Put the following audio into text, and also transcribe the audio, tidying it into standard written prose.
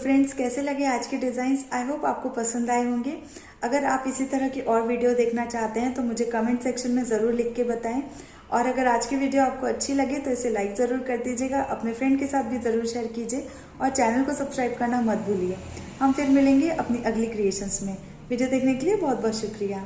Friends, कैसे लगे आज के डिजाइन्स? आई होप आपको पसंद आए होंगे। अगर आप इसी तरह की और वीडियो देखना चाहते हैं तो मुझे कमेंट सेक्शन में ज़रूर लिख के बताएं। और अगर आज की वीडियो आपको अच्छी लगे तो इसे लाइक ज़रूर कर दीजिएगा, अपने फ्रेंड के साथ भी ज़रूर शेयर कीजिए और चैनल को सब्सक्राइब करना मत भूलिए। हम फिर मिलेंगे अपनी अगली क्रिएशंस में। वीडियो देखने के लिए बहुत बहुत शुक्रिया।